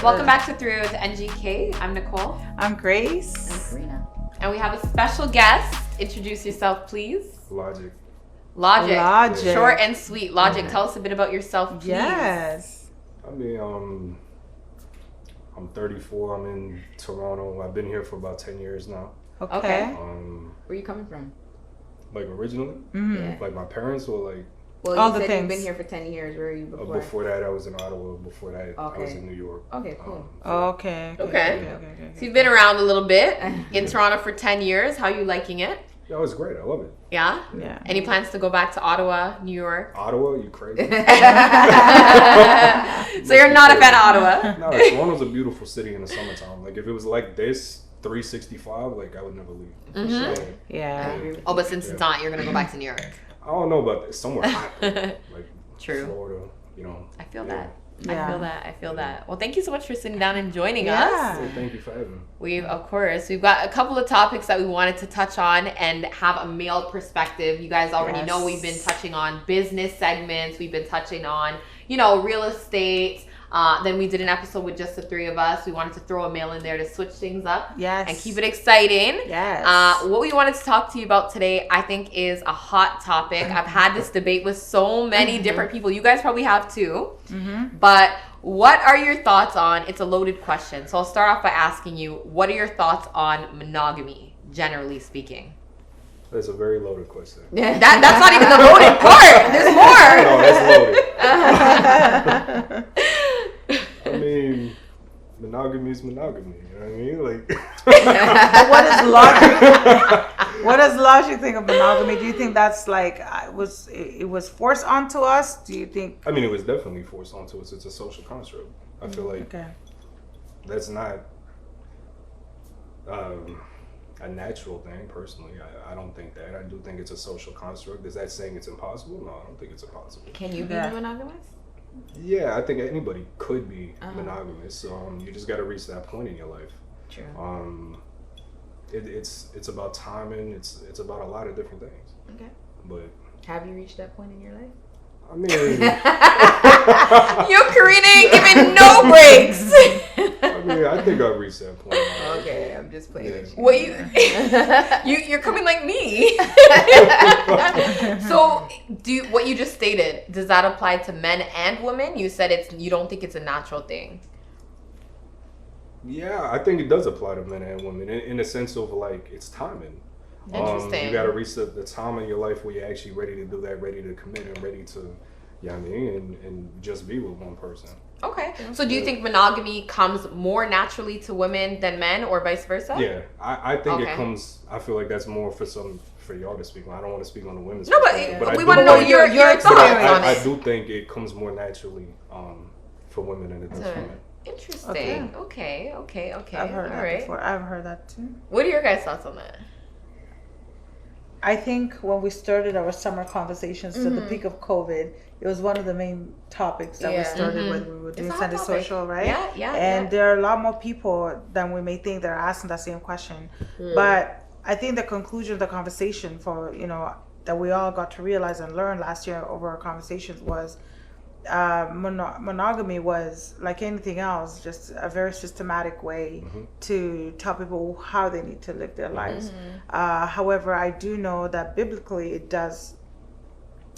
Welcome back to Through to NGK. I'm Nicole. I'm Grace. I'm Karina. And we have a special guest. Introduce yourself, please. Logic. Logic. Short and sweet. Logic, tell us a bit about yourself, please. Yes. I mean, I'm 34. I'm in Toronto. I've been here for about 10 years now. Okay. Where you coming from? Like originally? Mm-hmm. Yeah. Like my parents or like... Well, All you the said things. you've been here for 10 years. Where are you before? Before that, I was in Ottawa. Before that, I was Okay. in New York. Okay, cool. Okay. So you've been around a little bit in Toronto for 10 years. How are you liking it? Yeah, it was great. I love it. Yeah? Yeah. Any plans to go back to Ottawa, New York? Ottawa? You crazy? So you're not a fan of Ottawa? No, Toronto's a beautiful city in the summertime. Like, if it was like this, 365, like, I would never leave. Mhm. So, Yeah. Oh, but since it's not, you're going to go back to New York. I don't know about somewhere hot. Like, True. Florida, you know. I feel yeah. that. Yeah. I feel that. Well, thank you so much for sitting down and joining Yeah. us. So thank you for having me. We've got a couple of topics that we wanted to touch on and have a male perspective. You guys already know we've been touching on business segments. We've been touching on, real estate. Then we did an episode with just the three of us. We wanted to throw a male in there to switch things up Yes. and keep it exciting. Yes. What we wanted to talk to you about today, I think, is a hot topic. I've had this debate with so many different people. You guys probably have too. Mm-hmm. But what are your thoughts on, it's a loaded question. So I'll start off by asking you, what are your thoughts on monogamy, generally speaking? That's a very loaded question. That's not even the loaded part. There's more. No, that's loaded. I mean, monogamy is monogamy. You know what I mean? Like, What is logic? What does logic think of monogamy? Do you think that's like it was forced onto us? Do you think? I mean, it was definitely forced onto us. It's a social construct. I feel like Okay. that's not a natural thing. Personally, I don't think that. I do think it's a social construct. Is that saying it's impossible? No, I don't think it's impossible. Can you be Yeah. monogamous? Yeah, I think anybody could be Uh-huh. monogamous. You just got to reach that point in your life. True. It's about timing. It's about a lot of different things. Okay. But Have you reached that point in your life? I mean, Yo, Karina ain't giving no breaks. I think I've reached that point. Okay, I'm just playing with you. What you're coming like me. So, what you just stated, does that apply to men and women? You said you don't think it's a natural thing. Yeah, I think it does apply to men and women in the sense of like it's timing. Interesting. You got to reach the time in your life where you're actually ready to do that, ready to commit, and ready to, you know what I mean, and just be with one person. Okay. So do you think monogamy comes more naturally to women than men or vice versa? Yeah, I think Okay. it comes. I feel like that's more for y'all to speak on. I don't want to speak on the women's. No, perspective, but I we do want to know think- your thoughts on I it. do think it comes more naturally for women than it does for men. Interesting. Okay. I've heard All that right. before. I've heard that too. What are your guys' thoughts on that? I think when we started our summer conversations to the peak of COVID, it was one of the main topics that we started when we were doing a hot Sunday topic. Social, right? Yeah. And there are a lot more people than we may think that are asking that same question. But I think the conclusion of the conversation for, that we all got to realize and learn last year over our conversations was monogamy was, like anything else, just a very systematic way to tell people how they need to live their lives. However, I do know that biblically it does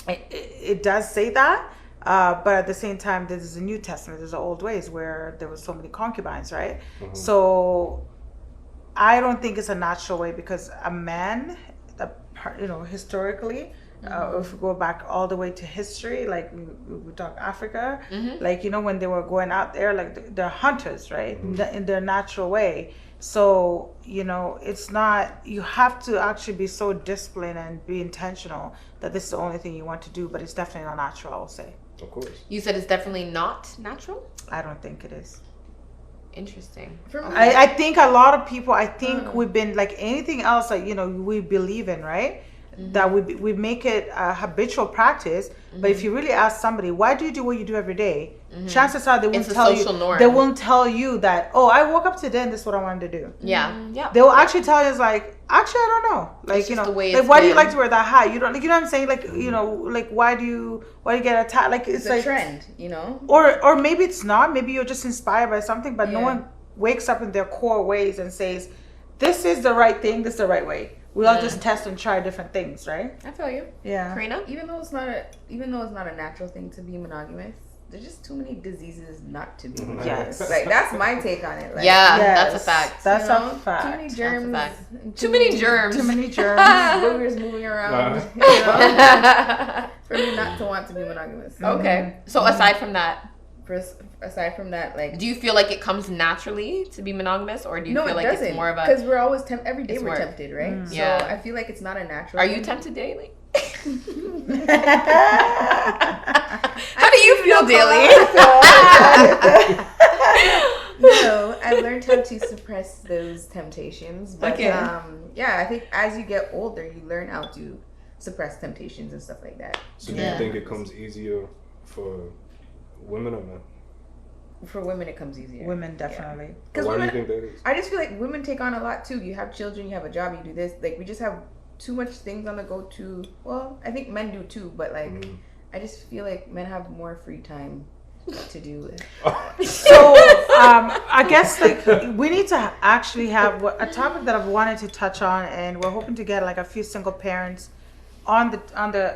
say that, but at the same time, there's a New Testament, there's the old ways where there was so many concubines, right? So I don't think it's a natural way because a man, historically, if we go back all the way to history, like we talk Africa, like, when they were going out there, like they're hunters, right? In their natural way. So, it's not, you have to actually be so disciplined and be intentional that this is the only thing you want to do, but it's definitely not natural, I will say. Of course. You said it's definitely not natural? I don't think it is. Interesting. I think a lot of people, we've been like anything else that, we believe in, right? that we make it a habitual practice. But if you really ask somebody, why do you do what you do every day? Chances are they won't It's a tell you. social norm. They won't tell you that. Oh, I woke up today and this is what I wanted to do. Yeah. Yeah. They will actually tell you, it's like, actually, I don't know. Like, It's you just know, the way like, it's why do you been. like to wear that hat? You don't, like, you know what I'm saying? Like, you know, like, why do you get attacked? Like, It's it's a like, trend, you know? or maybe it's not. Maybe you're just inspired by something, but no Yeah. one wakes up in their core ways and says, this is the right thing. This is the right way. We all just test and try different things, right? I feel you. Yeah. Karina? Even though it's not a natural thing to be monogamous, there's just too many diseases not to be monogamous. Yes. Like, that's my take on it. Like, Yeah, Yes, that's a fact. That's you know, a fact. Too many germs. fact. and Too many germs. Too many germs. Boogers moving around. You know? For me not to want to be monogamous. Okay. So aside from that, Aside from that, like, do you feel like it comes naturally to be monogamous, or do you no, feel it like doesn't. it's more of Because a? we're always every day It's we're more- tempted, right? So Yeah. I feel like it's not a natural. Are you thing. tempted daily? How do you feel daily? No, I've learned how to suppress those temptations. But Okay. yeah, I think as you get older, you learn how to suppress temptations and stuff like that. So do you think it comes easier for women or men? For women, it comes easier. Women, definitely. Why Because do you women, think that is? I just feel like women take on a lot too. You have children, you have a job, you do this. Like, we just have too much things on the go to. Well, I think men do too, but like, I just feel like men have more free time to do it. So I guess like we need to actually have a topic that I've wanted to touch on, and we're hoping to get like a few single parents on the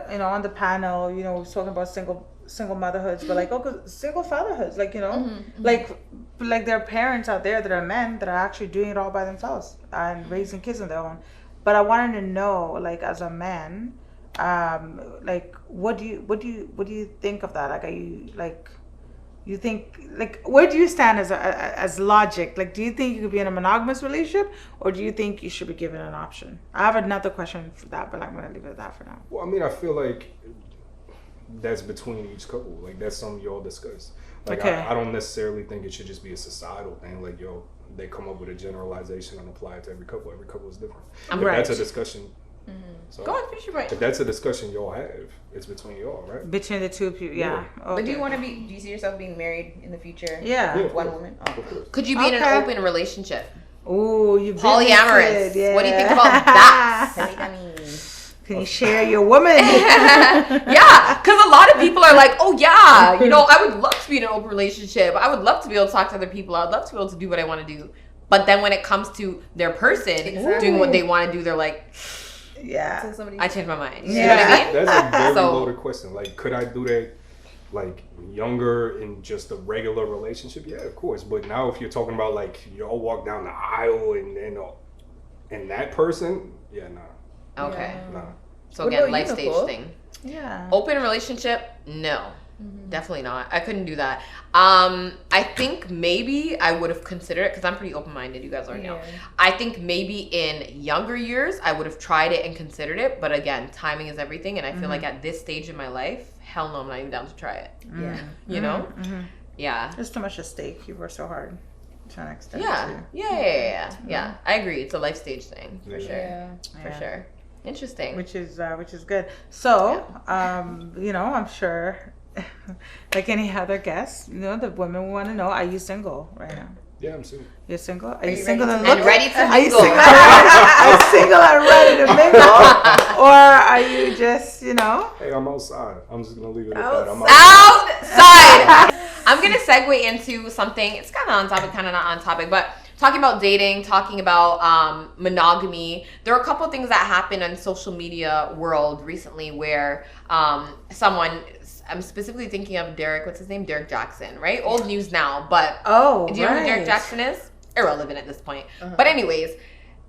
you know, on the panel. You know, talking about single motherhoods, but like single fatherhoods, like, you know, like there are parents out there that are men that are actually doing it all by themselves and raising kids on their own. But I wanted to know, like, as a man, like, what do you think of that? Like, are you like, you think, like, where do you stand as logic? Like, do you think you could be in a monogamous relationship, or do you think you should be given an option? I have another question for that, but I'm gonna leave it at that for now. Well, I mean, I feel like that's between each couple. Like, that's something y'all discuss. Like, Okay. I don't necessarily think it should just be a societal thing. Like, they come up with a generalization and apply it to every couple. Every couple is different. If Right. that's a discussion. So, Go on, finish your point. if that's a discussion y'all have, it's between y'all, right? Between the two people, yeah. Okay. But do you see yourself being married in the future? Yeah. With one woman? Oh. Of course. Could you be in Okay. an open relationship? Ooh, you Polyamorous. What do you think about that? Polygamy. Can you share your woman? Yeah, because a lot of people are like, oh yeah, you know, I would love to be in an open relationship. I would love to be able to talk to other people. I would love to be able to do what I want to do. But then when it comes to their person Exactly. doing what they want to do, they're like, Yeah. So somebody I changed my mind. You Yeah. know what I mean? That's a very So- loaded question. Like, could I do that, like, younger in just a regular relationship? Yeah, of course. But now if you're talking about, like, y'all walk down the aisle and that person, yeah, nah. Okay. Nah. So What again, about life you, stage Nicole? thing. Yeah. Open relationship? No. Definitely not. I couldn't do that. I think maybe I would have considered it because I'm pretty open-minded. You guys already know. Yeah. I think maybe in younger years I would have tried it and considered it. But again, timing is everything. And I feel like at this stage in my life, hell no, I'm not even down to try it. Yeah. You know? Yeah. There's too much at stake. You work so hard to an extent. Yeah. too. Yeah. I agree. It's a life stage thing for sure. Yeah. For Yeah. sure. Interesting. Which is good. So, you know, I'm sure, like any other guest, you know, the women want to know: are you single right now? Yeah, I'm single. You're single? Are you you single ready and to- And looking? ready to Are you mingle. single? Are you single and ready to mingle, or are you just, you know? Hey, I'm outside. I'm just gonna leave it at that. I'm Outside. I'm gonna segue into something. It's kind of on topic, kind of not on topic, but talking about dating, talking about monogamy. There are a couple things that happened in social media world recently where someone. I'm specifically thinking of Derek. What's his name? Derek Jackson, right? Old news now, but Oh, do you know who Derek right. Jackson is? Irrelevant at this point. But anyways,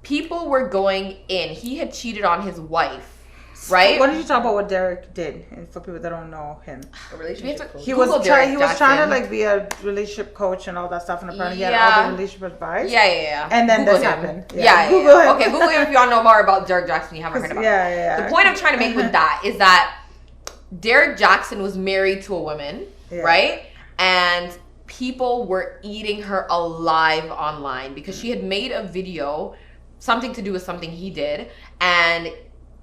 people were going in. He had cheated on his wife, right? Why don't you talk about what Derek did, and for people that don't know him? A relationship We have to- coach. He Google was trying. Derek He was trying to Jackson. like be a relationship coach and all that stuff, and apparently he had Yeah. all the relationship advice. Yeah. And then Google this him. happened. Yeah. Google him. Okay, Google him if you want to know more about Derek Jackson. You haven't heard about him. Yeah. The point I'm trying to make with that is that Derek Jackson was married to a woman, right? And people were eating her alive online because she had made a video, something to do with something he did, and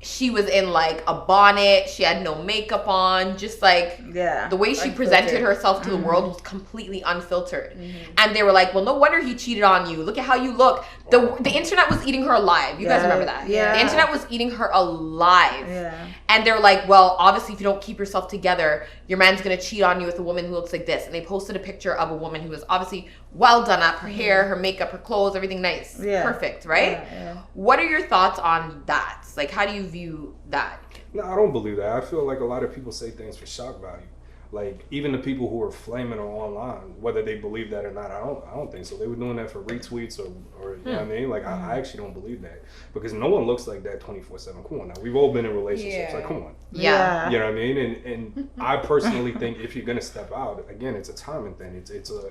she was in like a bonnet, she had no makeup on, just like the way she presented herself to the world was completely unfiltered. And they were like, well, no wonder he cheated on you, look at how you look. The internet was eating her alive. You guys remember that? The internet was eating her alive. And they're like, well, obviously if you don't keep yourself together, your man's gonna cheat on you with a woman who looks like this. And they posted a picture of a woman who was obviously well done up, her hair, her makeup, her clothes, everything nice, perfect, right? What are your thoughts on that? Like, how do you view that? No, I don't believe that. I feel like a lot of people say things for shock value. Like, even the people who are flaming her online, whether they believe that or not, I don't think so. They were doing that for retweets or you know what I mean? Like, I actually don't believe that. Because no one looks like that 24/7. Come on now. We've all been in relationships. Like, come on. You know what I mean? And I personally think if you're going to step out, again, it's a timing thing. It's a...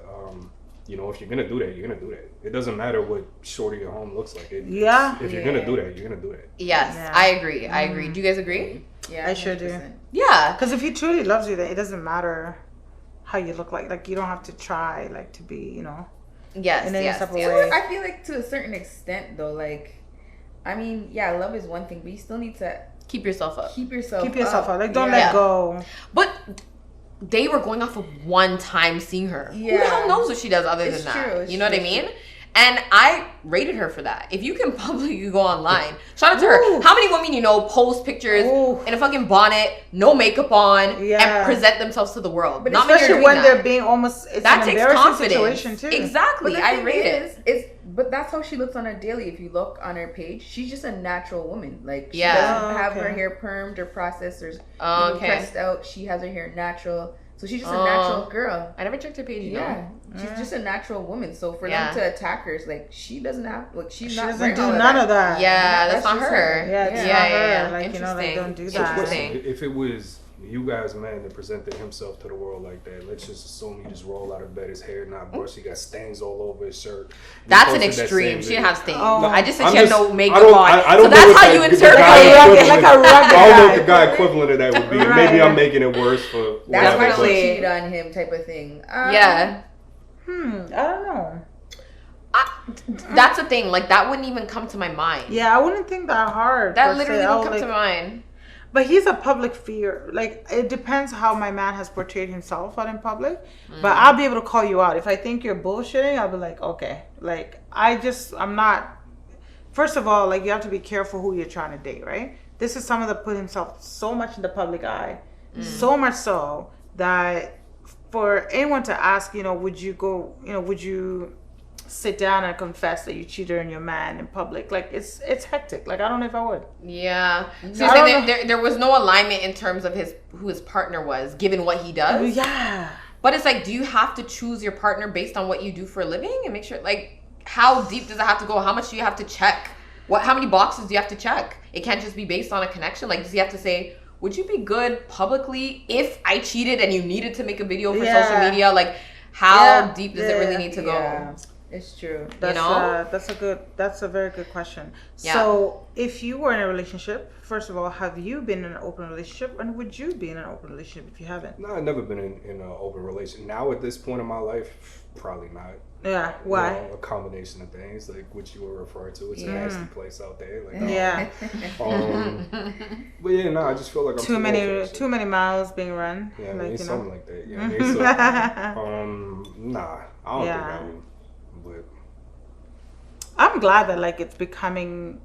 you know, if you're gonna do that, you're gonna do that. It doesn't matter what shorty at home looks like. If you're gonna do that, you're gonna do that. Yes, I agree. I agree. Do you guys agree? Yeah, I sure do. Yeah, because if he truly loves you, then it doesn't matter how you look like. Like, you don't have to try like to be, you know. Yes. In any type of way. I feel like to a certain extent, though, like, I mean, yeah, love is one thing, but you still need to keep yourself up. Keep yourself up. Like, don't let go. But they were going off of one time seeing her. Who the hell knows what she does other than that? You know what I mean? And I rated her for that. If you can publicly go online, shout out to her. How many women you know post pictures in a fucking bonnet, no makeup on, and present themselves to the world? But not especially when they're being almost, it's that an embarrassing situation too. Exactly, I rate it. But that's how she looks on her daily. If you look on her page, she's just a natural woman. Like, she doesn't have her hair permed or processed or pressed out. She has her hair natural. So she's just a natural girl. I never checked her page. She's just a natural woman. So for them to attack her, it's like, she doesn't have, like, she doesn't do none of that. Yeah, that's not her. Yeah, it's not her. Like, you know, like, don't do that. If it was you guys, man, that presented himself to the world like that, let's just assume he just rolled out of bed, his hair not brushed, he got stains all over his shirt. That's an extreme. She didn't have stains. I just said she had no makeup on. So that's how you interpret it. Like a rugged I don't know what the guy equivalent of that would be. Maybe I'm making it worse for that's why she cheated on him type of thing. I don't know. That's the thing. Like, that wouldn't even come to my mind. Yeah, I wouldn't think that hard. That literally wouldn't come to mind. But he's a public figure. Like, it depends how my man has portrayed himself out in public. But I'll be able to call you out. If I think you're bullshitting, I'll be like, okay. Like, I'm not... First of all, like, you have to be careful who you're trying to date, right? This is someone that put himself so much in the public eye. So much so that for anyone to ask, you know, would you sit down and confess that you cheated on your man in public? Like, it's hectic. Like, I don't know if I would. Yeah. So you're saying there was no alignment in terms of who his partner was, given what he does? Yeah. But it's like, do you have to choose your partner based on what you do for a living? And make sure, like, how deep does it have to go? How much do you have to check? How many boxes do you have to check? It can't just be based on a connection. Like, does he have to say, would you be good publicly if I cheated and you needed to make a video for social media? Like, how deep does it really need to go? It's true. That's a very good question. Yeah. So if you were in a relationship, first of all, have you been in an open relationship, and would you be in an open relationship if you haven't? No, I've never been in an open relationship. Now at this point in my life, probably not. Yeah, why? You know, a combination of things, like what you were referring to. It's a nasty place out there. Like, but yeah, no, I just feel like I'm too many miles being run. Yeah, like, something like that. Yeah, I mean, so, I don't think I would. But I'm glad that, like, it's becoming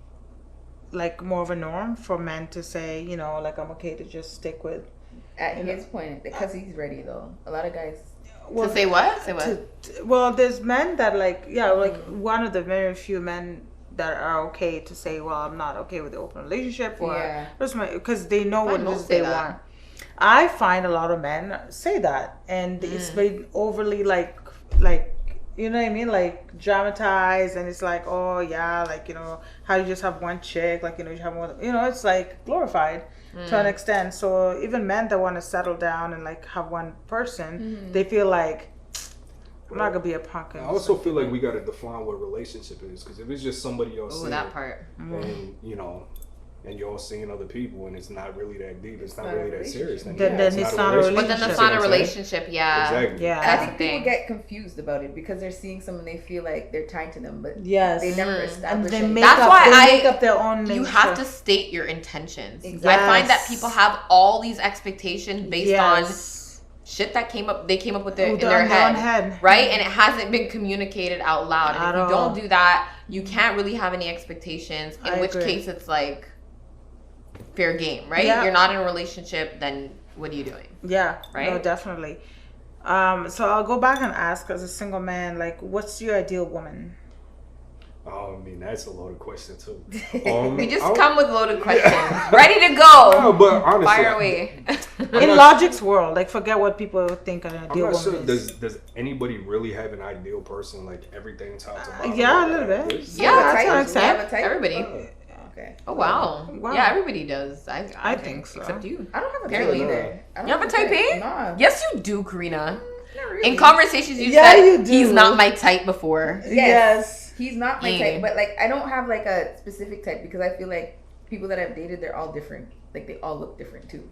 like more of a norm for men to say, you know, like, I'm okay to just stick with. At his point, because he's ready though. A lot of guys. To say what? Say what? Well, there's men that, like, one of the very few men that are okay to say, well, I'm not okay with the open relationship, or because they know what it is they want. I find a lot of men say that, and it's been overly like you know what I mean, like, dramatized, and it's like, oh yeah, like, you know, how you just have one chick, like, you know, you have one, you know, it's like glorified to an extent. So even men that want to settle down and, like, have one person, they feel like, I'm not gonna be a punk. I also feel like we gotta define what relationship is, because if it's just somebody else, that part, and you know, and you're all seeing other people, and it's not really that deep. It's not really that serious. Then it's not a relationship. But then that's not a relationship, yeah. Exactly. Yeah. And I think people get confused about it because they're seeing someone they feel like they're tied to them, but Yes. they never And establish they it. make That's up, why they I- make up their own You nature. have to state your intentions. Exactly. I find that people have all these expectations based on Yes. shit that they came up with in On their their own head, head. right? And it hasn't been communicated out loud. And At if you all. don't do that, you can't really have any expectations. In I which agree. case, it's like fair game, right? Yeah. You're not in a relationship, then what are you doing? Yeah, Right? no, definitely. So I'll go back and ask, as a single man, like, what's your ideal woman? Oh, I mean, that's a loaded question too. We just I don't- come with loaded questions, ready to go. No, but honestly, Fire away. In Logic's world, like, forget what people think an I'm ideal not woman sure. is. Does anybody really have an ideal person? Like everything top to bottom? Yeah, a like little that? bit. This- Yeah, that's type? what I Do you have said. a type? Everybody. Okay. Oh wow. Wow. Yeah, everybody does. I think so. Except you. I don't have a Apparently. type either. I don't You have a type, eh? Nah. Yes, you do, Karina. Not really. In conversations, you Yeah, said you do. he's not my type before. Yes. He's not my Yeah. type, but like I don't have like a specific type because I feel like people that I've dated, they're all different. Like they all look different too.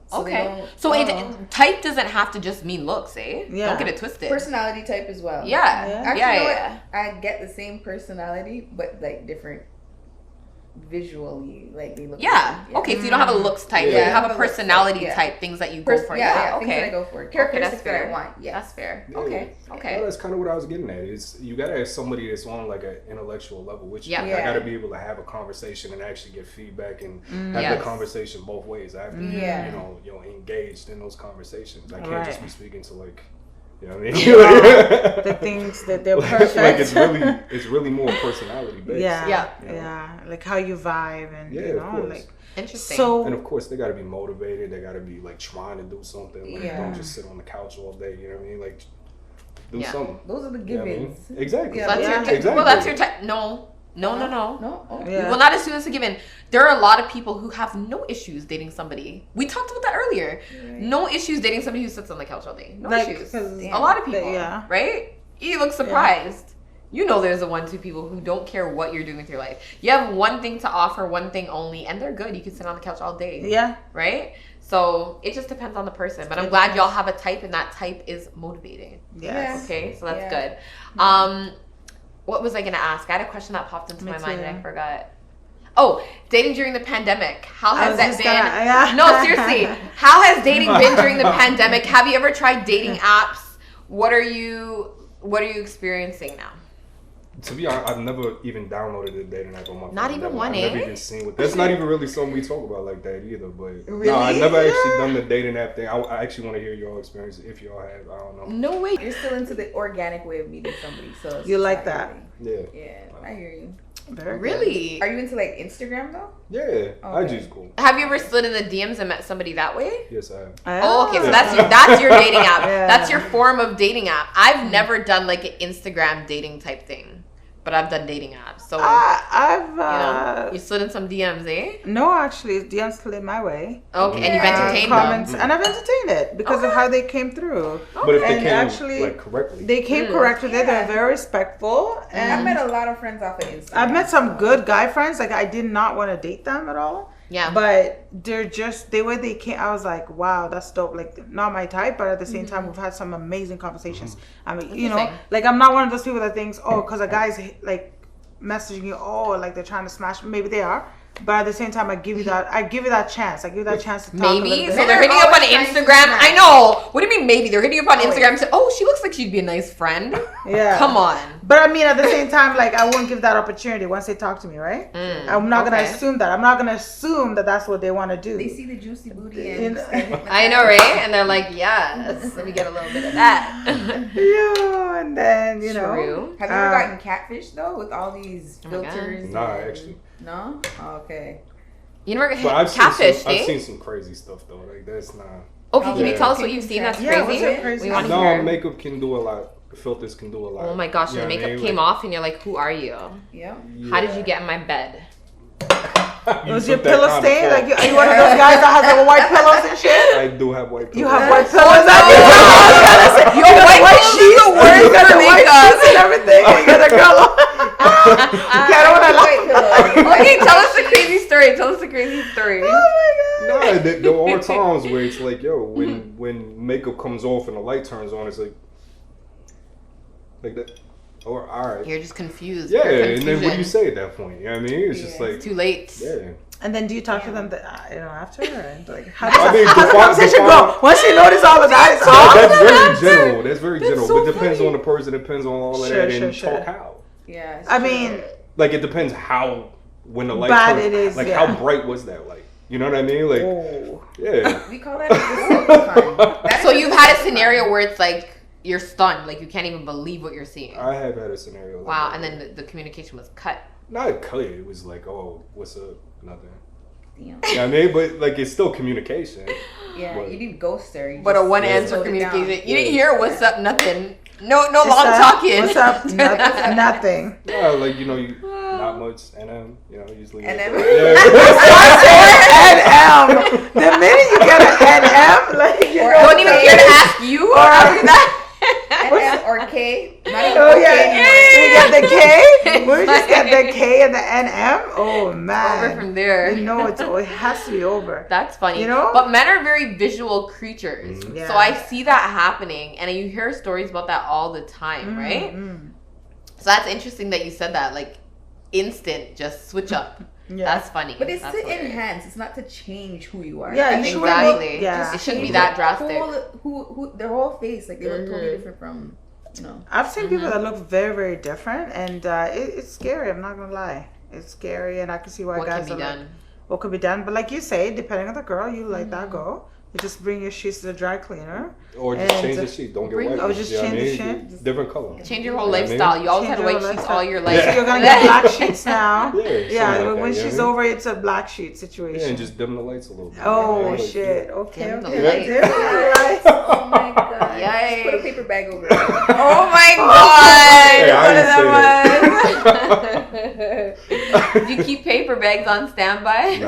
So they Okay. don't- So type doesn't have to just mean looks, eh? Yeah. Don't get it twisted. personality type as well. Yeah. Yeah. Actually, Yeah, you know yeah. what? I get the same personality, but like different visually. Like they look. Yeah. different. Okay, so you don't have a looks type. Yeah. You have a I have a looks personality type, yeah. type, things that you go for. Yeah, things that I okay. go for. Characteristics that I fair. want. Yeah. That's fair. Yeah. Okay. Well, Okay. that's kind of what I was getting at. Is you gotta have somebody that's on like an intellectual level, which Yeah. I Yeah. gotta be able to have a conversation and actually get feedback and have Yes. the conversation both ways. I have to be, Yeah. you know, engaged in those conversations. I can't Right. just be speaking to like, you know what I The mean? things that they're Like perfect. it's really more personality based. yeah, Yeah. yeah, like how you vibe and Yeah, you of know, course. like Interesting. so. And of course, they got to be motivated. They got to be like trying to do something. Like, Yeah. don't just sit on the couch all day. You know what I mean? Like, do Yeah. something. Those are the You know what I mean? givens. Exactly. So that's Yeah. your type. Exactly. Well, that's your type. No. No. No. Oh. Yeah. We will not assume it's a given. There are a lot of people who have no issues dating somebody. We talked about that earlier. Right. No issues dating somebody who sits on the couch all day. No Like, issues. 'cause- A lot of people. Yeah. Right? You look surprised. You know there's the 1-2 people who don't care what you're doing with your life. You have one thing to offer, one thing only, and they're good. You can sit on the couch all day. Yeah, Right? So it just depends on the person. But I'm glad y'all have a type and that type is motivating. yes. Okay, so that's Yeah. good. What was I gonna ask? I had a question that popped into Me my mind and too. I forgot. Oh, dating during the pandemic. How I has was that just been? gonna- yeah. No, seriously. How has dating been during the pandemic? Have you ever tried dating apps? What are you experiencing now? To be honest, I've never even downloaded a dating app on my phone. Not even one, I've never eh? even seen what. That's not even really something we talk about like that either. But Really? no, I've never actually Yeah. done the dating app thing. I actually want to hear your experience if y'all have. I don't know. No way. You're still into the organic way of meeting somebody, so it's You just like not that? really- Yeah. Yeah, I hear you. Very good. Really? Are you into like Instagram though? Yeah. Okay. IG's cool. Have you ever slid in the DMs and met somebody that way? Yes, I have. Oh, okay. So Ah. that's your dating app. Yeah. That's your form of dating app. I've never done like an Instagram dating type thing, but I've done dating apps. So I've you know, you slid in some DMs, eh? no, actually, DMs slid my way. Okay, and you've Yeah. entertained Comments, them. and I've entertained it because of how they came through. But if they And came actually, like correctly, They came correct with it. Yeah. They're very respectful, I've and met a lot of friends off of Instagram. I've met some good guy friends. Like I did not want to date them at all. Yeah. But they're just the way they came. I was like, wow, that's dope. Like not my type, but at the same time, we've had some amazing conversations. I mean, you know, Interesting. like I'm not one of those people that thinks, oh, because a guy's like messaging you, oh, like they're trying to smash. Maybe they are, but at the same time, I give you that chance. I give you that chance to talk a Maybe. little So bit. they're hitting you up on always trying to Instagram. smash. I know. What do you mean maybe? They're hitting you up on Always. Instagram and say, oh, she looks like she'd be a nice friend. Yeah. Come on. But I mean, at the same time, like I won't give that opportunity once they talk to me, right? I'm not gonna okay. assume that. I'm not gonna assume that that's what they want to do. They see the juicy booty In- and I know, right? And they're like, yes, let me get a little bit of that. Yeah, and then you know. True. Have you ever gotten catfish though with all these Oh my God. filters? Nah, and- actually. No. Oh, okay. You never But I've catfish, I've eh? seen some crazy stuff though. Like that's not. Okay, can you Yeah. tell us what you've seen that's Yeah, crazy? what's so crazy? We want to No, hear. makeup can do a lot. Filters can do a lot. Oh my gosh, You and the know what I makeup mean? came off and you're like, who are you? Yeah. Like, How did you get in my bed? Was your pillow stained? Like are you one of those guys that has like white pillows and shit? I do have white pillows. You have white pillows. Your white sheets the worst You got for the white makeup. sheets and everything. You got a girl. I don't want to laugh. Okay, tell us the crazy story. Tell us the crazy story. Oh my god. No, there are times where it's like, yo, when makeup comes off and the light turns on, it's like that. Or all right. You're just confused. Yeah, You're and then what do you confusion. say at that point? You know what I mean? It's just like It's too late. yeah. And then do you talk to them, after? And like, how I mean, does the conversation go? Once you notice all of that, it's all That's very general. That's very That's general. so But it depends funny. on the person. It depends on all of Sure, that. And sure. talk how. Yeah. I mean, Like it depends how when the light Bad turns, it is, like yeah. how bright was that light? You know what I mean? Like oh. yeah. we call that the time. So you've had a scenario where it's like you're stunned, like you can't even believe what you're seeing. I have had a scenario. Like Wow, that. and then the communication was cut. Not clear. It was like, oh, what's up? Nothing. Damn. You know what I mean? But like it's still communication. Yeah, But- you didn't ghost her. You But a just one Yeah. answer slowed it down. communication. You didn't hear what's up, nothing. No What's long up? talking. What's up? Nothing. Yeah, like not much NM. Usually. NM? NM. The minute you get an NM, like you Or know, Don't even care to ask you after that. NM or K. Not even Oh okay yeah, anymore. we get the K. We just get the K and the NM. Oh Over man, from there. you know it has to be over. That's funny. You know? But men are very visual creatures. Mhm. Yeah. So I see that happening. And you hear stories about that all the time, right? Mm. So that's interesting that you said that. Like, instant, just switch up. Yeah. That's funny. But it's That's to hilarious. enhance. It's not to change who you are. Yeah, I you think should Exactly. make- yeah. It shouldn't be change that their drastic. whole- their whole face, like they look totally Mhm. different from, I've seen people that look very, very different, and it's scary. I'm not gonna lie, it's scary, and I can see why What guys can be are like, done? what could be done. But like you say, depending on the girl, you let that go. You just bring your sheets to the dry cleaner. Or just And change the sheet. Don't get bring- white. Oh, just you know what I change the mean? sheet? Different color. Change your whole You know what I mean? lifestyle. You always Change had your white whole sheets lifestyle. all your So life. you're gonna get black sheets now. Yeah, Yeah, something like when that, she's you know what I over, it's a black sheet Yeah, situation. and just dim the lights a little bit. Oh you know? shit! Okay, Dim the okay. lights. Dim the lights. Oh my god. Yikes. Just put a paper bag over it. Oh my Hey, god! I What that was. Do you keep paper bags on standby? No.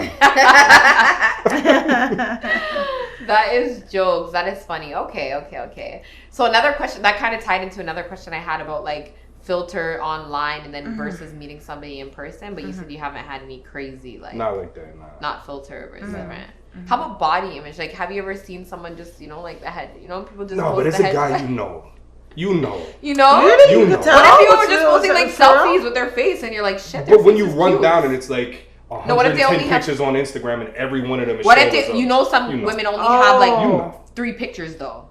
That is jokes. That is funny. Okay. So another question that kind of tied into another question I had about like filter online and then versus meeting somebody in person. But you said you haven't had any crazy like Not like that, nah. not filter versus different. How about body image? Like, have you ever seen someone just like the head? People just No, post but it's the a head. guy you know. You know. You know? Really? You You know. can tell. What if people were What's just real, posting like what's real? selfies with their face and you're like, shit? Their But when face you is run cute. down and it's like No, what if they 110 only have- pictures on Instagram and every one of them is What if shoulders they, up. some You know. women only have like Oh. You know. 3 pictures though.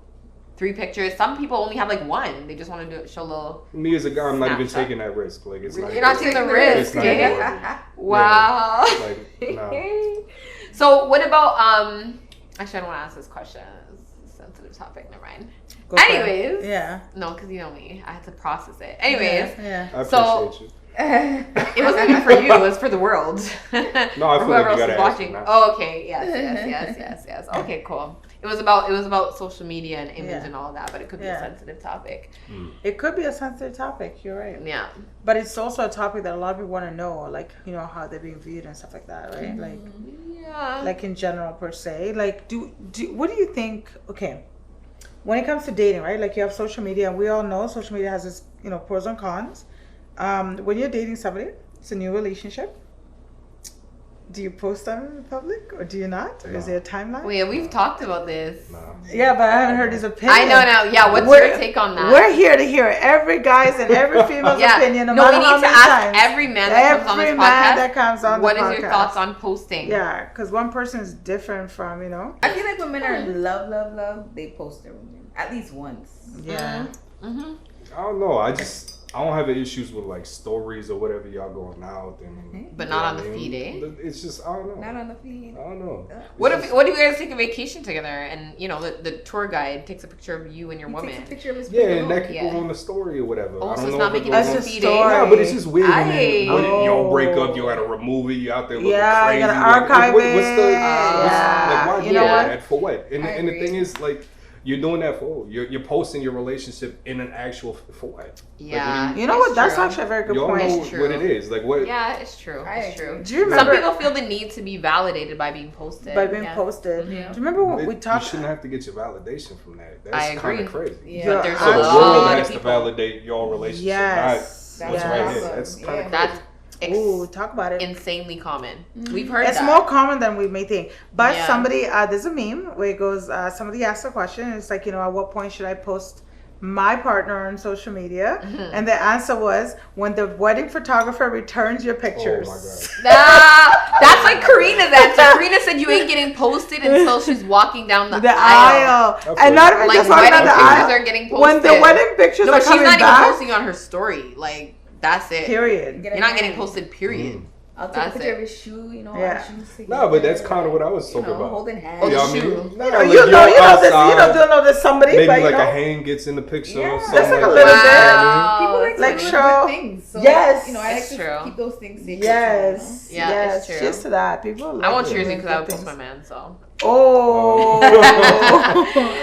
3 pictures. Some people only have like 1. They just want to show a little. Me as a guy, I'm not even Snapshot. taking that risk. Like it's not. You're not taking the risk, It's not eh? even worth it. Wow. Like no. So what about Actually, I don't want to ask this question. It's a sensitive topic. Never mind. Go for it. Anyways. Yeah. No, because you know me. I had to process it. Anyways. Yeah. I So- appreciate you. It wasn't even for you. It was for the world. No, I For feel whoever like you else gotta is ask watching. me now. Oh, okay. Yes. Okay, cool. It was about social media and image Yeah. and all that, but it could be Yeah. a sensitive topic. It could be a sensitive topic. You're right. Yeah. But it's also a topic that a lot of people want to know, like how they're being viewed and stuff like that, right? Yeah. Like in general per se. Like, do what do you think? Okay, when it comes to dating, right? Like you have social media, and we all know social media has its pros and cons. When you're dating somebody, it's a new relationship. Do you post them in public or do you not? Or is there a timeline? Wait, we've talked about this. Nah. Yeah, but I haven't heard his opinion. I know. Yeah, what's We're- your take on that? We're here to hear every guy's and every female's yeah. opinion, no we matter need how to many ask times. every man that comes on this Every man podcast. that comes on What the is podcast. your thoughts on posting? Yeah, because one person is different from I feel like when men are in love, they post their women at least once. Yeah. Mm-hmm. I don't know. I don't have issues with like stories or whatever y'all going out and. But you not know on what the I mean? feed, eh? It's just I don't know. Not on the feed. I don't know. What do you guys take a vacation together and the tour guide takes a picture of you and your He woman? takes a picture of his Yeah, pretty and that little- could Yeah. go on the story or whatever. Oh, I so don't it's know not if it making goes it on- That's a feed, story. eh? No, but it's just weird. And Aye. then when y'all break Oh. up, you gotta remove it. You out there looking Yeah, crazy. you gotta Like, archive what's it. the? Yeah. Like, why You do know all what? that? For what? And I the agree. thing is, like, you're doing that for you're posting your relationship in an actual for what? Yeah. You know what? That's true. actually a very good You all point. know It's true. what it is. Like what? Yeah, it's true. I It's agree. true. Do you remember Some people feel the need to be validated by being posted. by being Yeah. posted? Mhm. Do you remember when we You talked? shouldn't have to get your validation from that. I That's agree. kind of crazy. Yeah. But there's So a the Actually- world lot has of to people. validate your relationship, Yes. not what's Yes. right here. That's kind of Yeah. That's Ooh, talk about it. insanely common. We've heard It's that. more common than we may think. But Yeah. somebody, there's a meme where it goes, somebody asked a question. It's like, at what point should I post my partner on social media? Mm-hmm. And the answer was when the wedding photographer returns your Oh pictures. my god. That's like Karina's answer. Karina said you ain't getting posted until she's walking down the The aisle. aisle. That's And not even Like just walking wedding down the pictures aisle. are getting posted. When the wedding pictures No, are but she's coming not even back, posting on her story. Like that's it. period. You're not getting posted. Period. Mm. I'll take That's a picture it. of his shoe, Yeah. our shoes No, but that's together, kind of what I was talking about. holding hands. Oh, the You know what I shoe. mean? No, You like know, you're this, you outside, don't know there's somebody, maybe but like you know. a hand gets in the picture. Yeah. Or That's something like a like little that. People like, Like to do show- good things. So, Yes. I like It's to true. keep those things secret. Yes. Yeah, yes. it's true. Just to that. People I like won't to cheers do in because I would good post my things. man. So Oh.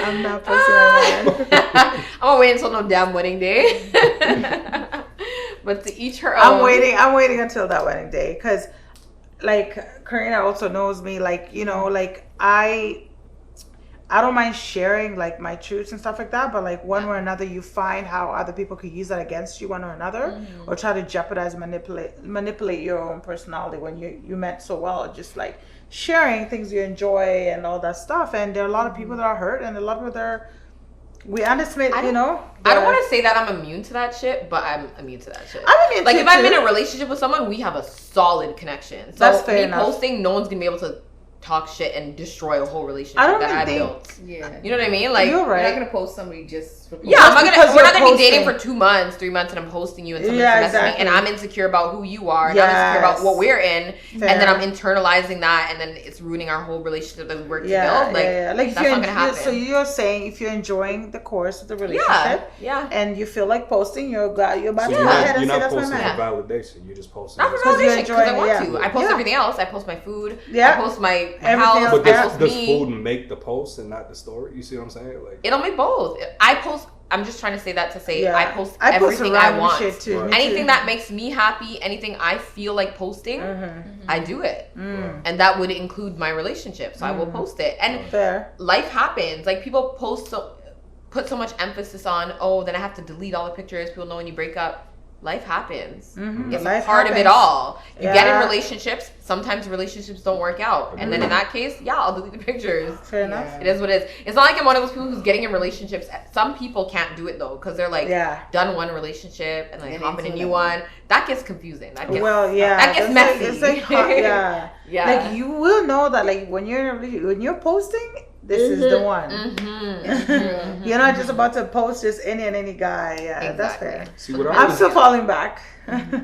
I'm not posting my man. I'm gonna wait until no damn wedding day. But to each her own. I'm waiting until that wedding day because, like, Karina also knows me. Like, like I don't mind sharing like my truths and stuff like that. But like one way or another, you find how other people could use that against you one or another, or try to jeopardize, manipulate your own personality when you meant so well. Just like sharing things you enjoy and all that stuff. And there are a lot of people that are hurt, and a lot of people that are. We underestimate, I don't want to say that I'm immune to that shit, but I'm immune to that shit. I'm immune Like to if it I'm in too. a relationship with someone, we have a solid connection. So That's fair me enough. posting, no one's gonna be able to talk shit and destroy a whole relationship I don't that I think- built. Yeah. You know what I mean? Like You're You're right. not going to post somebody just for yeah, I'm not because gonna. We're not you're gonna be dating posting. for 2 months, 3 months, and I'm posting you, and someone's Yeah, messaging me, exactly. and I'm insecure about who you are, and I'm insecure about Yes. what we're in, Fair. and then I'm internalizing that, and then it's ruining our whole relationship that we work to build. Like, Like if that's not gonna happen. So you're saying if you're enjoying the course of the relationship, yeah. and you feel like posting, you're about So to you're go not, ahead and you're say not that's my posting man. for validation. You're just posting. Not for Because you're validation, because I enjoying want it, to. yeah. I post Yeah. everything else. I post my food. Yeah. I post my Everything house. else, But I yeah. post does me. food make the post and not the story? You see what I'm saying? Like It'll make both. I post. I'm just trying to say that to say Yeah. I post I post everything I random want. shit too. Right. Me Anything too. that makes me happy, anything I feel like posting, I do it. And that would include my relationship. So I will post it. And Fair. life happens. Like people put so much emphasis on, oh, then I have to delete all the pictures. People know when you break up. Life happens. It's Life a part of it happens. all. You get in Yeah. relationships. Sometimes relationships don't work out. And then in that case, yeah, I'll delete the pictures. Fair enough. It is what it is. It's not like I'm one of those people who's getting in relationships. Some people can't do it though, because they're like Yeah. done one relationship and like And hop in a into new another. one. That gets confusing. That gets Well, yeah. that gets It's messy. It's like hot, yeah. Yeah. Like you will know that like when you're in a relationship, when you're posting, this is the one. You're not just about to post just any and any guy. Yeah, that's Exactly. fair. see what I I'm always, still falling back.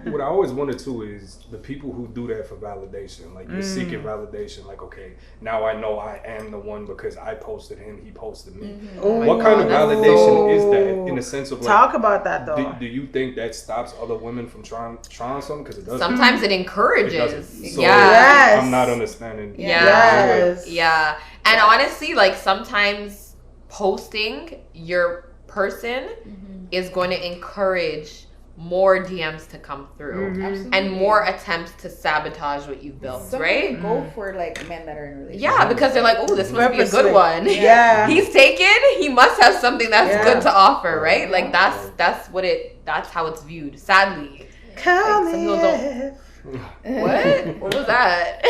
what I always wanted to is the people who do that for validation. Like you're seeking validation. Like okay, now I know I am the one because I posted him, he posted me. Ooh. What kind of validation is that Ooh. in the sense of like? Talk about that though. Do you think that stops other women from trying something? Because it doesn't. Sometimes it It encourages. doesn't. So Yeah. Yes. I'm not understanding. Yeah. Yes. Yeah. And honestly, like sometimes posting your person is going to encourage more DMs to come through Absolutely. and more attempts to sabotage what you've built, Some right? people go for like men that are in relationships. Yeah, because they're like, oh, this must be a good Purposely. one. Yeah. He's taken, he must have something that's Yeah. good to offer, right? Like that's how it's viewed. Sadly. Come Like, some people here. What? What was that?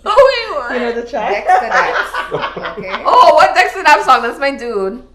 Oh wait, what? You know the track? Dexter Dax. Okay. Oh, what Dexter Knapp song? That's my dude.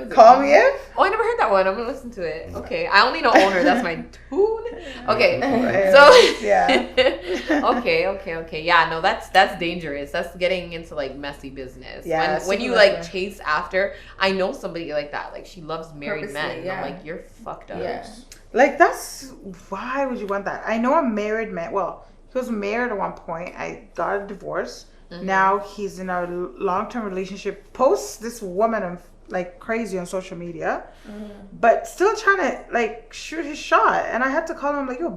Call me if. Oh, I never heard that one. I'm gonna listen to it. Okay, I only know Owner. That's my tune. Okay, Yeah. so okay. Yeah, no, that's dangerous. That's getting into like messy business. Yeah, when you super like messy. chase after. I know somebody like that. Like she loves married men. Purposely, I'm yeah. like, you're fucked up. Yeah. Like that's why would you want that? I know a married man. Well, he was married at one point. I got a divorce. Now he's in a long-term relationship. Posts this woman like crazy on social media, but still trying to like shoot his shot. And I had to call him like, yo,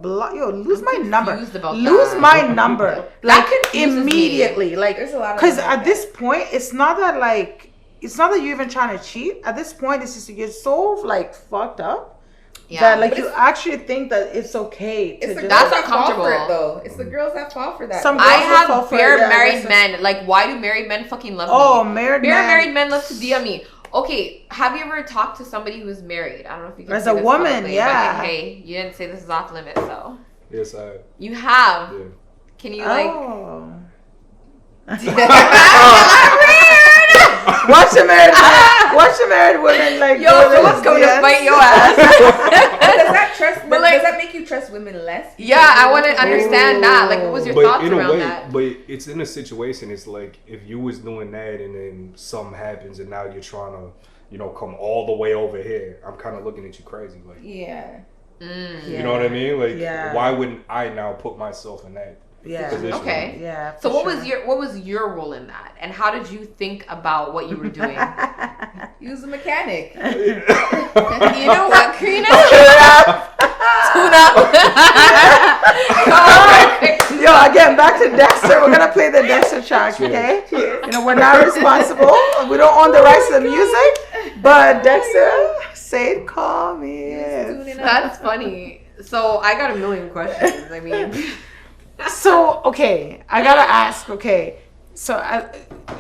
lose my number. confused about Lose that. my number. That Like confuses me. immediately. Like There's a lot of because them like at this point, it's not that like it's not that you're even trying to cheat. At this point, it's just you're so like fucked up Yeah. that like you actually think that it's okay to It's the just. girls That's that fall for it, uncomfortable. though. It's the girls that fall for that. Some I girls will fall have for it, bare yeah, I married guess. men. Like, why do married men fucking love Oh, me? married Bare men. married men love to DM me. Okay, have you ever talked to somebody who's married? I don't know if you can As say a this woman, publicly, yeah. But hey, you didn't say this is off limits, so Yes, I. you have. Yeah. Can you like? Oh. Watch the married men. Watch the married women like. Yo, go to someone's coming to DMs. fight your ass. But like- does that make you trust women less? Yeah, I want to understand that. Like, what was your But thoughts in a around way, that? but it's in a situation. It's like if you was doing that and then something happens and now you're trying to, come all the way over here. I'm kind of looking at you crazy, like. Yeah. You know what I mean? Like, Yeah. why wouldn't I now put myself in that Yeah. position? Okay. Yeah. So for what sure. was your role in that, and how did you think about what you were doing? He was a mechanic. You know what, Karina? Tune up. Yo, again, back to Dexter. We're gonna play the Dexter track, okay? We're not responsible. We don't own the rights to the music, but Dexter said, "Call me." That's funny. So I got a million questions. I mean, So okay, I gotta ask. Okay, so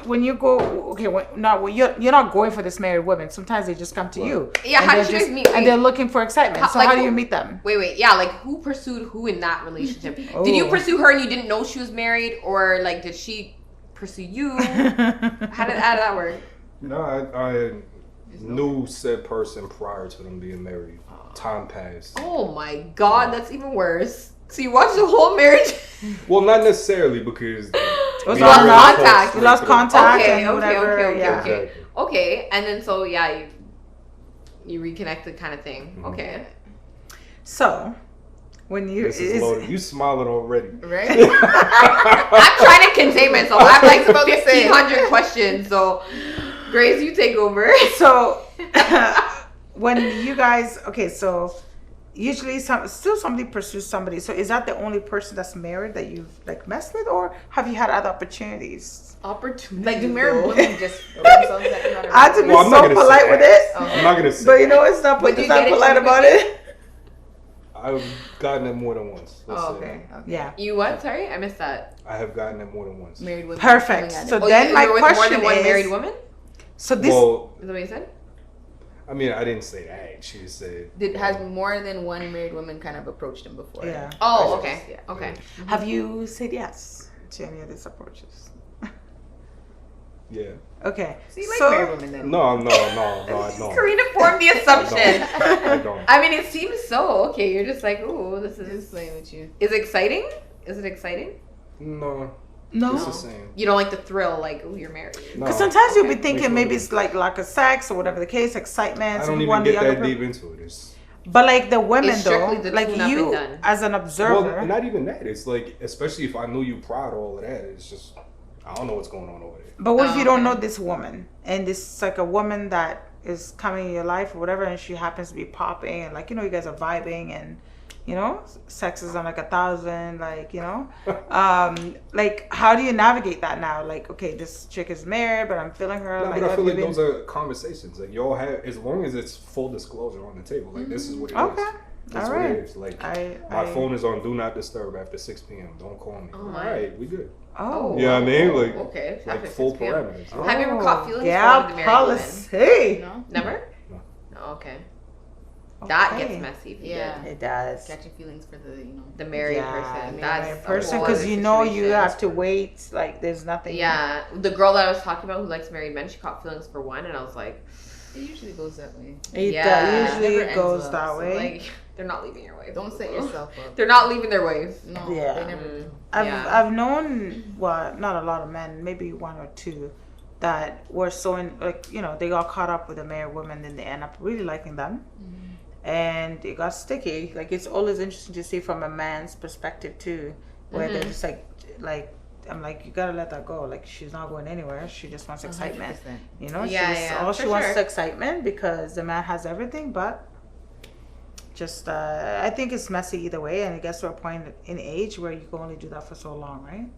when you go, you're not going for this married women. Sometimes they just come to you. Yeah, and how they're did you guys meet? And they're looking for excitement. So like how do who- you meet them? wait, yeah, like who pursued who in that relationship? Did you Oh. pursue her and you didn't know she was married, or like did she pursue you? How did that work? No, I knew said person prior to them being married. Time passed. Oh my god, that's even worse. So you watched the whole marriage? Well, not necessarily because was we lost really contact. talked You straight lost to the- contact. Okay, and whatever, okay. yeah. Exactly. Okay, and then so yeah, you reconnected kind of thing. Mm-hmm. Okay. So when you This is loaded. You smiling already. Right? I'm trying to contain myself. I have like 1,500 questions. So, Grace, you take over. so when you guys so usually somebody pursues somebody. So is that the only person that's married that you've like messed with, or have you had other opportunities? Opportunity. Like, do married women just throw themselves at you? I had to be Well, I'm not so gonna polite say with that. it, I'm not gonna say. but it's not. But do It's you not get it polite from the about beginning? it. I've gotten it more than once. Let's Oh, say. okay. Yeah. You what? Sorry, I missed that. I have gotten it more than once. Married women. Perfect. coming at So it. Oh, then you my were with more question than one is, married woman? so this Well, Is that what you said? I mean, I didn't say that. She just said. Has more than one married woman kind of approached him before? yeah. Oh, Right. okay. Yeah. Okay. Have you said yes to any of these approaches? Yeah. Okay. So you like So- married women then? No, I don't. Karina formed the assumption. I don't. I mean, it seems so. Okay, you're just like, ooh, this Just is playing with you. it exciting? Is it exciting? No. No. It's the same. You don't like the thrill, like, ooh, you're married. No. Because sometimes you'll be Okay. thinking maybe it's like lack of sex or whatever the case, excitement. I so don't you even want get the other that per- deep into it. It's But like the women It's strictly though, the like tune-up you and done. as an observer. well, not even that. It's like, especially if I knew you prior to all of that, it's just I don't know what's going on over there. But what if Oh, you don't okay. know this woman and this is like a woman that is coming in your life or whatever, and she happens to be popping and like you guys are vibing and sex is on like 1,000, like like how do you navigate that now? Like okay, this chick is married, but I'm feeling her. No, like, but I have feel you like been- those are conversations. Like y'all have, as long as it's full disclosure on the table. Like this is what it is. Okay. That's All what right. it is. Like I my phone is on do not disturb after 6 p.m. Don't call me. Oh, All my. right, we good. Oh. You know what I mean? Like, Okay. like After full 6 p.m. parameters. Have you ever caught feelings for yeah, one of the married women? policy. No? Never? No. No, okay. That Okay. gets messy. If you Yeah. did. It does. Catching feelings for the, The married Yeah, person. the That's married a person whole because other you know you situation. have to wait. Like there's nothing. Yeah, the girl that I was talking about who likes married men, she caught feelings for one, and I was like, It usually goes that way. It Yeah. usually Never ends goes well, that so, way. like they're not leaving your wife. Don't set yourself up. They're not leaving their wife. No, Yeah. they never do. I've known not a lot of men, maybe one or two, that were so in like they got caught up with a married woman, then they end up really liking them, and it got sticky. Like it's always interesting to see from a man's perspective too, where they're just like I'm like you gotta let that go. Like she's not going anywhere. She just wants excitement. 100%. Yeah, All for she wants sure. is excitement because the man has everything, but. Just, I think it's messy either way, and it gets to a point in age where you can only do that for so long, right?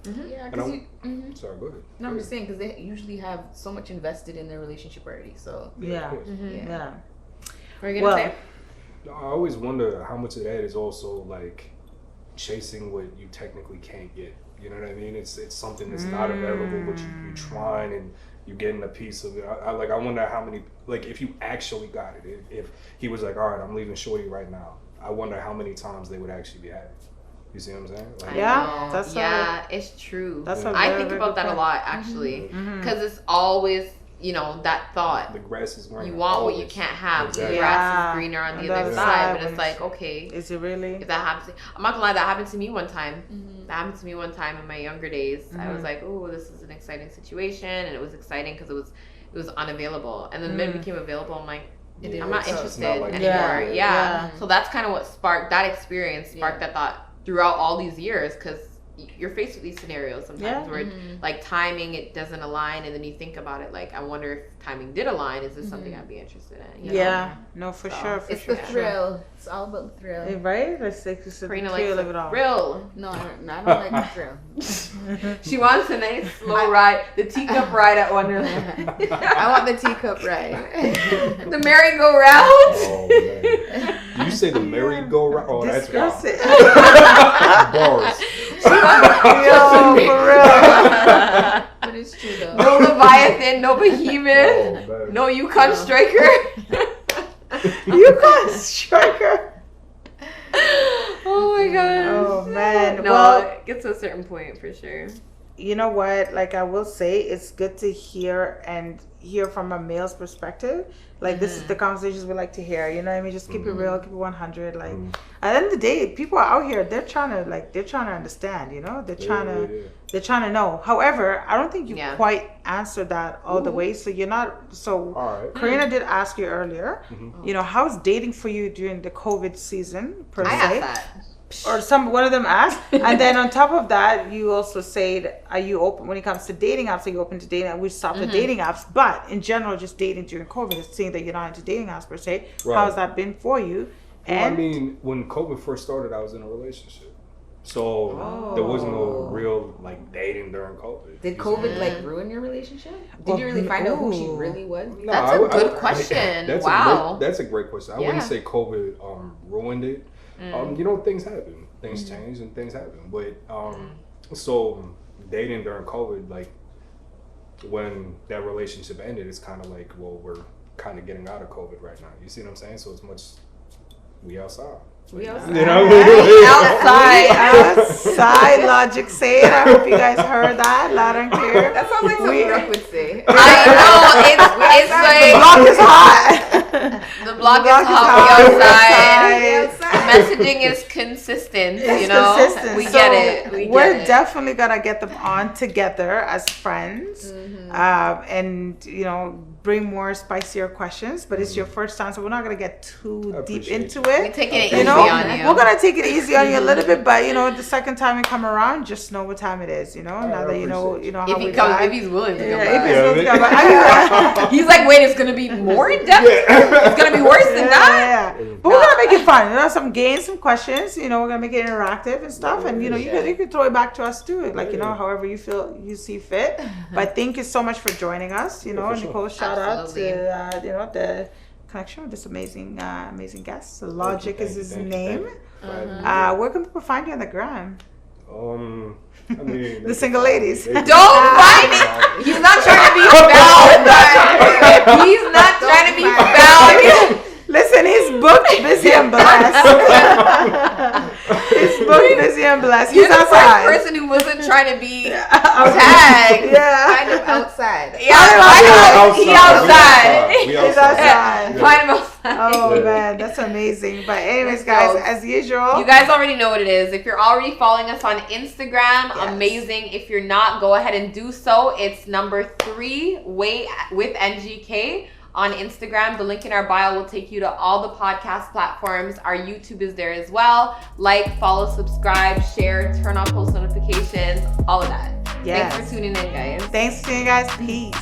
Yeah, And because sorry, go ahead. no, I'm just saying because they usually have so much invested in their relationship already. So Yeah. Of course. Yeah. What are you gonna say? I always wonder how much of that is also like chasing what you technically can't get. You know what I mean? It's something that's not available, but you trying and you getting a piece of it. I wonder how many, like, if you actually got it. If he was like, all right, I'm leaving Shorty right now, I wonder how many times they would actually be having. You see what I'm saying? Like, Yeah, it's true. That's a I very, think very about good that a point. lot actually, because it's always, that thought. the grass is greener. You want what you always. can't have. Exactly. The grass is greener on the other side, but when it's like, okay, is it really? if that happens, I'm not gonna lie, that happened to me one time. That happened to me one time in my younger days. I was like, oh, this is an exciting situation, and it was exciting because it was unavailable, and then the minute it became available, I'm like, I'm not interested like anymore. that. Yeah. So that's kind of what sparked that experience, sparked that thought throughout all these years, because you're faced with these scenarios sometimes where like timing, it doesn't align, and then you think about it like, I wonder if timing did align, is this something I'd be interested in? You know? Yeah, no, for sure. For it's sure. the thrill. It's all about the thrill. Right? It's like the Karina thrill likes of it all. the thrill. No, I don't like the thrill. She wants a nice slow ride, the teacup ride at Wonderland. I want the teacup ride. The merry-go-round. Oh man! You say the merry-go-round? Oh, that's wild. Discuss it. Bars. Yo, for real. But it's true though. No Leviathan, no Behemoth, Oh, man. no Yukon Striker. You got striker. Oh my god. Oh man. No, Well, it gets to a certain point for sure. you know what? Like I will say, it's good to hear from a male's perspective. Like this is the conversations we like to hear. You know what I mean? Just keep it real, keep it 100. Like at the end of the day, people are out here. They're trying to understand. You know, they're trying to know. However, I don't think you quite answered that all the way. So you're not. So All right. Karina did ask you earlier. You know, how's dating for you during the COVID season per I se? asked that. Or one of them asked, and then on top of that, you also said, "Are you open when it comes to dating apps? Are you open to dating?" And we stopped the dating apps, but in general, just dating during COVID. Seeing that you're not into dating apps per se, how has that been for you? Well, I mean, when COVID first started, I was in a relationship, so there was no real like dating during COVID. Did COVID like ruin your relationship? Did you really find out who she really was? No, That's a good question. Wow. That's a great question. I wouldn't say COVID ruined it. You know, things happen, things change, and things happen. But so dating during COVID, like when that relationship ended, it's kind of like, well, we're kind of getting out of COVID right now. You see what I'm saying? So it's much we outside. We outside. You know, outside logic say it. I hope you guys heard that loud and clear. That sounds like something Brooke would say. I know, it's The like block is hot. the block is block is hot. hot. The messaging is consistent. It's you know, consistent. we So get it. We're definitely gonna get them on together as friends, and you know, bring more spicier questions. But it's your first time, so we're not gonna get too deep into We're it. taking it You easy know, on you. we're gonna take it easy on you a little bit, but you know, the second time you come around, just know what time it is. You know, now that you know how if we he comes, vibe. if he's willing to Yeah, come if back. he's willing to come back. He's like, wait, it's gonna be more in depth. It's gonna be worse than that. Yeah. But we're gonna make it fun. You know, some games, some questions. You know, we're gonna make it interactive and stuff. And you know, you can throw it back to us too. Like you know, however you see fit. But thank you so much for joining us. You know, Nicole, shout out to you know the connection with this amazing guest. So Logic is his name. Where can people find you on the gram? I mean, The single ladies. Don't find it. He's not trying to be found. He's not trying to be found. Listen, he's booked, busy, and blessed. He's booked, busy, and blessed. You're He's the first outside. person who wasn't trying to be tagged. Yeah. Kind of outside. Yeah, he outside. We He's outside. Find him outside. Oh man, that's amazing. But anyways, guys, as usual, You guys already know what it is. If you're already following us on Instagram, amazing. If you're not, go ahead and do so. It's number 3 Wait with NGK on Instagram. The link in our bio will take you to all the podcast platforms. Our YouTube is there as well. Like, follow, subscribe, share, turn on post notifications, all of that. Yes. Thanks for tuning in, guys. Thanks for seeing, guys. Peace.